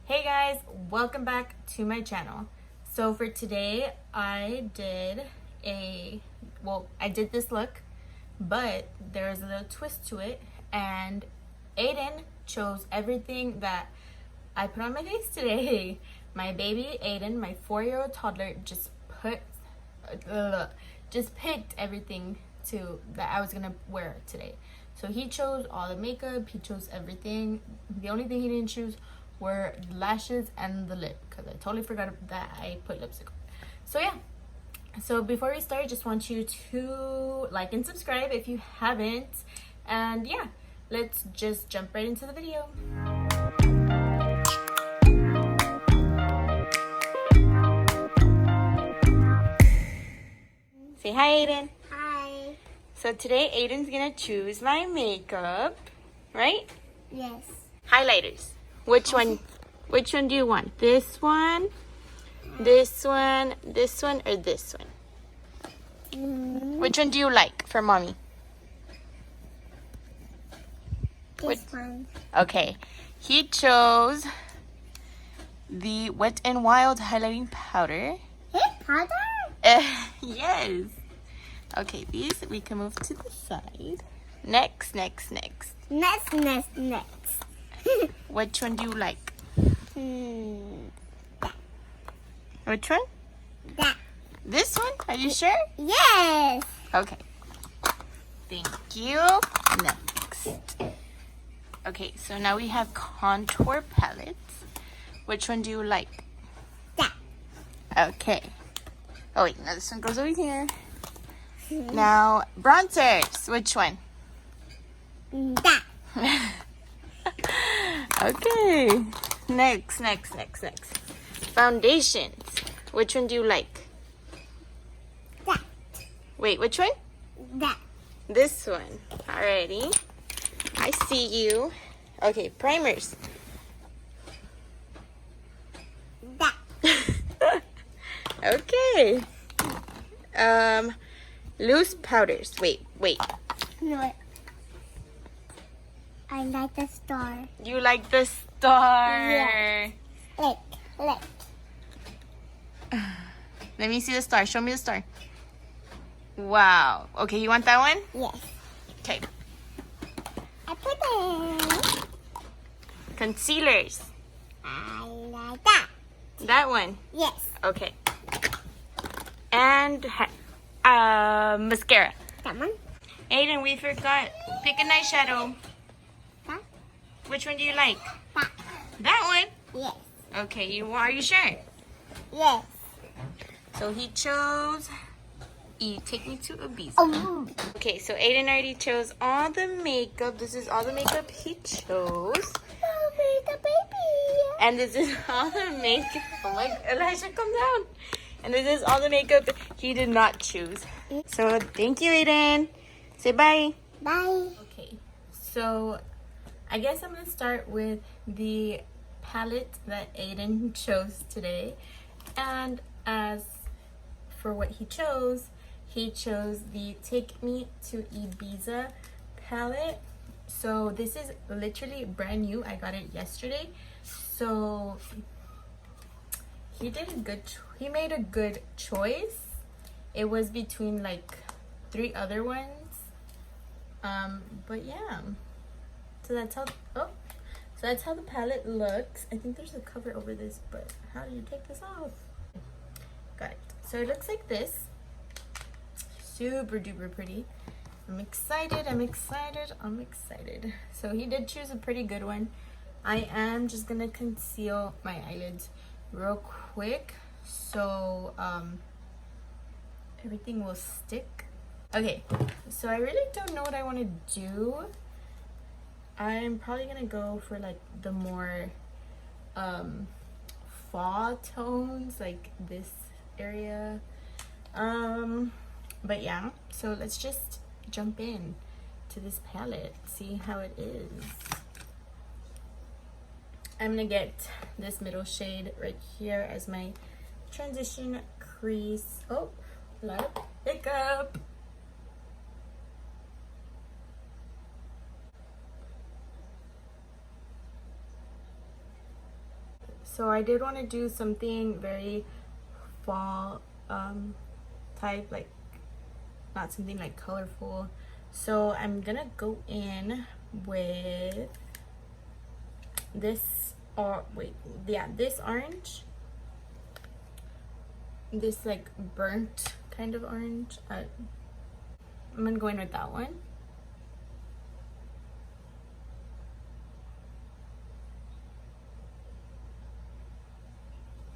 Hey guys, welcome back to my channel. So for today I did this look, but there's a little twist to it, and Aiden chose everything that I put on my face today. My baby Aiden, my 4-year-old toddler, just picked everything that I was gonna wear today. So he chose all the makeup, he chose everything. The only thing he didn't choose were the lashes and the lip, because I totally forgot that I put lipstick on. So yeah, so before we start, I just want you to like and subscribe if you haven't, and yeah, let's just jump right into the video. Say hi, Aiden. Hi. So today Aiden's gonna choose my makeup, right? Yes. Highlighters. Which one do you want? This one, this one, this one, or this one? Which one do you like for mommy? This one. Okay. He chose the Wet n Wild highlighting powder. Hey, powder? Yes. Okay, these we can move to the side. Next. Next. Which one do you like? That. Which one? That. This one? Are you sure? Yes. Okay. Thank you. Next. Okay, so now we have contour palettes. Which one do you like? That. Okay. Oh wait, now this one goes over here. Now, bronzers. Which one? That. Okay. Next. Foundations. Which one do you like? That. Wait, which one? That. This one. Alrighty. I see you. Okay, primers. That. Okay. Loose powders. Wait. No. I like the star. You like the star. Yeah. Look. Let me see the star. Show me the star. Wow. Okay, you want that one? Yes. Okay. I put it. Concealers. I like that. That one. Yes. Okay. And mascara. That one. Aiden, we forgot. Pick a eyeshadow. That. Which one do you like? That. That one? Yes. Okay, are you sure? Yes. So he chose Take Me to Ibiza. Oh. Okay, so Aiden already chose all the makeup. This is all the makeup he chose. The baby. And this is all the makeup. Oh my God, Elijah, come down. And this is all the makeup he did not choose. So thank you, Aiden. Say bye. Bye. Okay, so I guess I'm going to start with the palette that Aiden chose today. And as for what he chose the Take Me to Ibiza palette. So this is literally brand new. I got it yesterday. So he made a good choice. It was between like 3 other ones. But yeah. So that's how the palette looks. I think there's a cover over this, but how do you take this off? Got it. So it looks like this. Super duper pretty. I'm excited. So he did choose a pretty good one. I am just gonna conceal my eyelids real quick so everything will stick. Okay, so I really don't know what I want to do. I'm probably gonna go for like the more fall tones, like this area. But yeah, so let's just jump in to this palette, see how it is. I'm gonna get this middle shade right here as my transition crease. Oh, a lot of makeup. So I did want to do something very fall type, like not something like colorful. So I'm gonna go in with this, or wait, yeah, this orange, this like burnt kind of orange. I'm gonna go in with that one.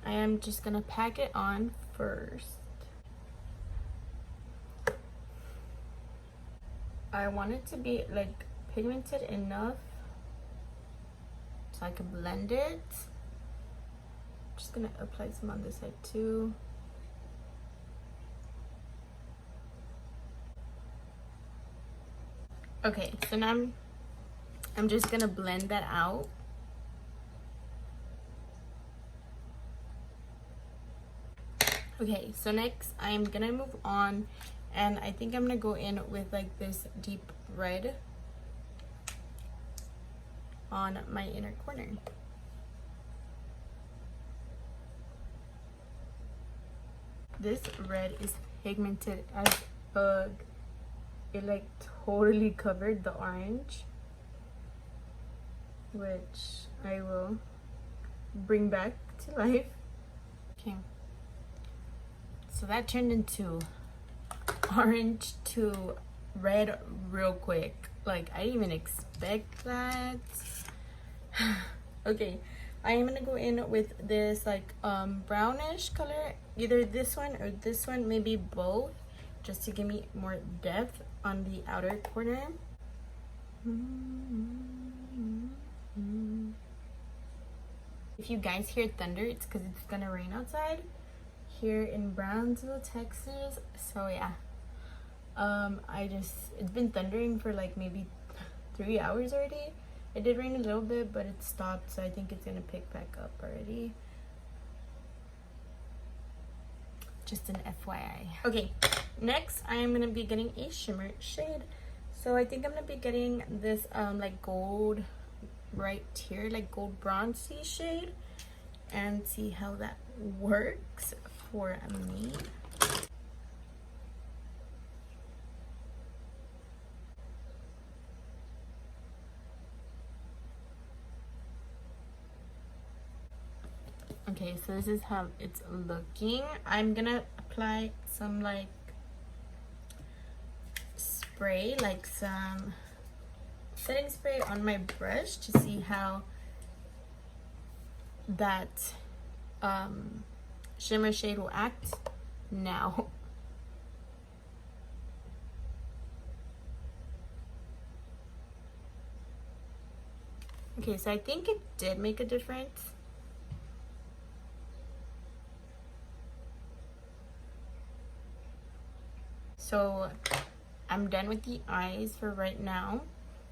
I am just gonna pack it on first. I want it to be like pigmented enough so I can blend it. Just gonna apply some on this side too. Okay, so now I'm just gonna blend that out. Okay, so next I'm gonna move on, and I think I'm gonna go in with like this deep red on my inner corner. This red is pigmented as fuck. It like totally covered the orange, which I will bring back to life. Okay, so that turned into orange to red real quick. Like, I didn't even expect that. Okay, I am gonna go in with this like brownish color, either this one or this one, maybe both, just to give me more depth on the outer corner. If you guys hear thunder, it's because it's gonna rain outside here in Brownsville, Texas. So yeah, it's been thundering for like maybe 3 hours already. It did rain a little bit, but it stopped, so I think it's gonna pick back up already. Just an FYI. Okay, next I am gonna be getting a shimmer shade. So I think I'm gonna be getting this like gold right here, like gold bronzy shade, and see how that works for me. Okay, so this is how it's looking. I'm gonna apply some like spray, like some setting spray on my brush to see how that shimmer shade will act now. Okay, so I think it did make a difference. So I'm done with the eyes for right now,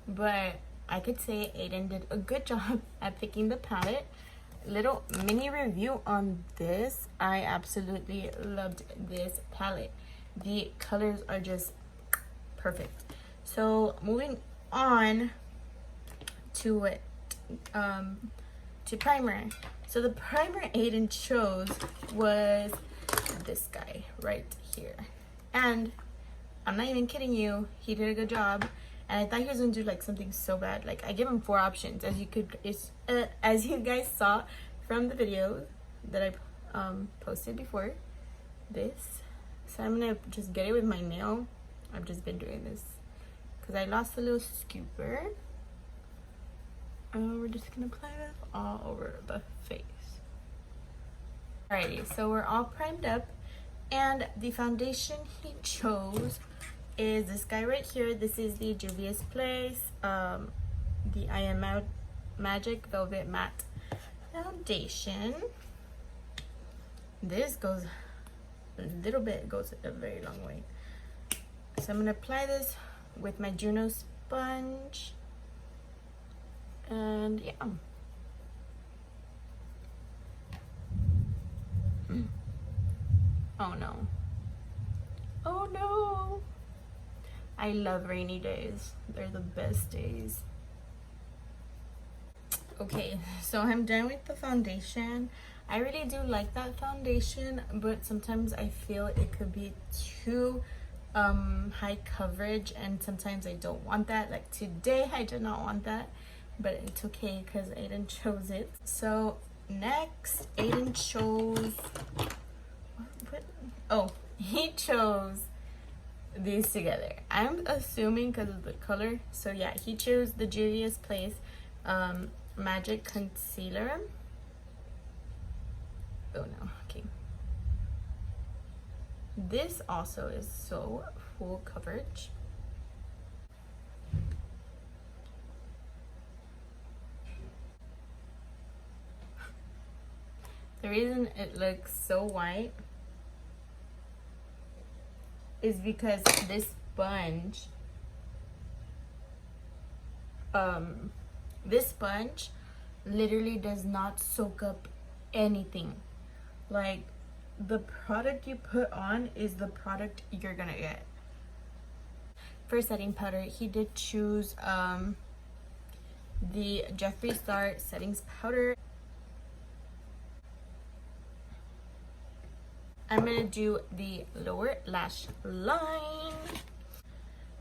but I could say Aiden did a good job at picking the palette. Little mini review on this. I absolutely loved this palette. The colors are just perfect. So moving on to it, to primer. So the primer Aiden chose was this guy right here, and I'm not even kidding you, he did a good job. And I thought he was gonna do like something so bad. Like, I give him 4 options, as you guys saw from the video that I posted before this. So I'm gonna just get it with my nail. I've just been doing this because I lost a little scooper. We're just gonna apply that all over the face. Alrighty, so we're all primed up, and the foundation he chose is this guy right here. This is the Juvia's Place, the I Am Magic Velvet Matte Foundation. This goes a little bit, goes a very long way. So I'm gonna apply this with my Juno sponge, and yeah. Oh no. Oh no. I love rainy days. They're the best days. Okay, so I'm done with the foundation. I really do like that foundation, but sometimes I feel it could be too high coverage, and sometimes I don't want that. Like today I did not want that, but it's okay because Aiden chose it. So next, Aiden chose he chose these together. I'm assuming because of the color. So yeah, he chose the Juvia's Place Magic Concealer. Oh no, okay. This also is so full coverage. The reason it looks so white is because this sponge literally does not soak up anything. Like, the product you put on is the product you're gonna get. For setting powder, he did choose the Jeffree Star settings powder. I'm gonna do the lower lash line.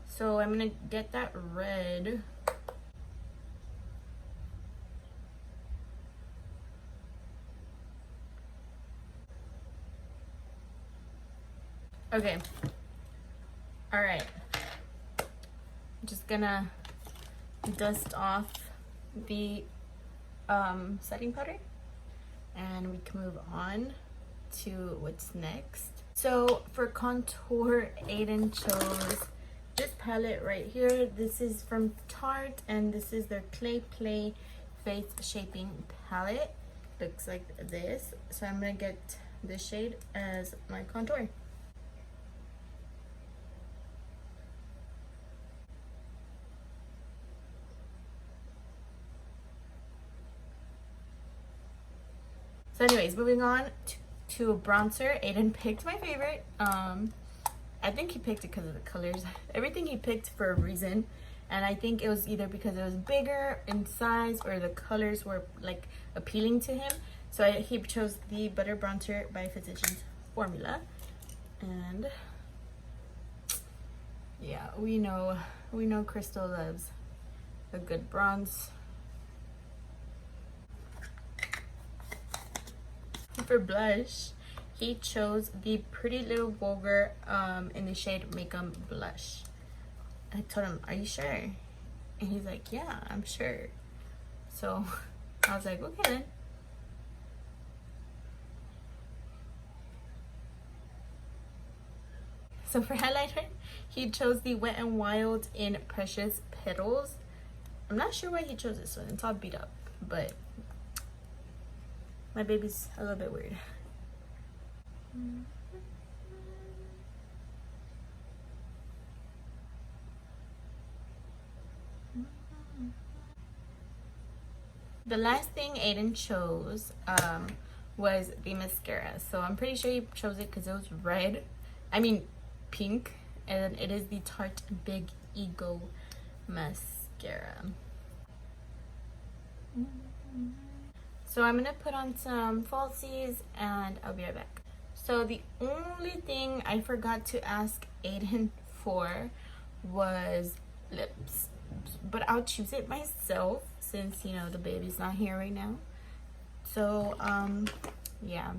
So I'm gonna get that red. Okay. All right. I'm just gonna dust off the setting powder, and we can move on to what's next. So for contour, Aiden chose this palette right here. This is from Tarte, and this is their Clay Play Face Shaping Palette. Looks like this. So I'm gonna get this shade as my contour. So anyways, moving on to a bronzer. Aiden picked my favorite. I think he picked it because of the colors. Everything he picked for a reason, and I think it was either because it was bigger in size or the colors were like appealing to him. So he chose the Butter Bronzer by Physicians Formula, and yeah, we know Krystal loves a good bronze. For blush, he chose the Pretty Little Vulgar in the shade Makeup Blush. I told him, "Are you sure?" And he's like, "Yeah, I'm sure." So I was like, "Okay then." So for highlighter, he chose the Wet n Wild in Precious Petals. I'm not sure why he chose this one. It's all beat up, but my baby's a little bit weird. The last thing Aiden chose was the mascara. So I'm pretty sure he chose it because it was red. I mean pink. And it is the Tarte Big Ego mascara. So I'm gonna put on some falsies and I'll be right back. So the only thing I forgot to ask Aiden for was lips, but I'll choose it myself since, you know, the baby's not here right now. So yeah.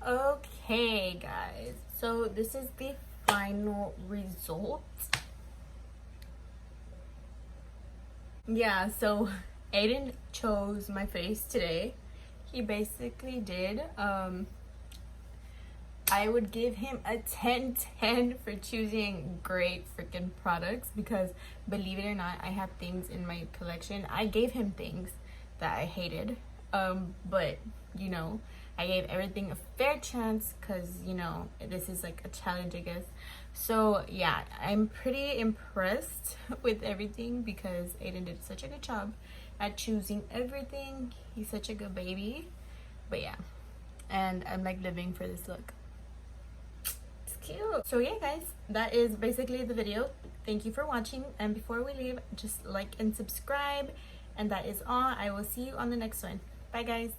Okay guys, so this is the final result. Yeah, so Aiden chose my face today. He basically did. I would give him a 10/10 for choosing great freaking products because, believe it or not, I have things in my collection. I gave him things that I hated, but you know, I gave everything a fair chance because, you know, this is like a challenge, I guess. So yeah, I'm pretty impressed with everything because Aiden did such a good job at choosing everything. He's such a good baby. But yeah, and I'm like living for this look. It's cute. So yeah guys, that is basically the video. Thank you for watching, and before we leave, just like and subscribe, And that is all. I will see you on the next one. Bye guys.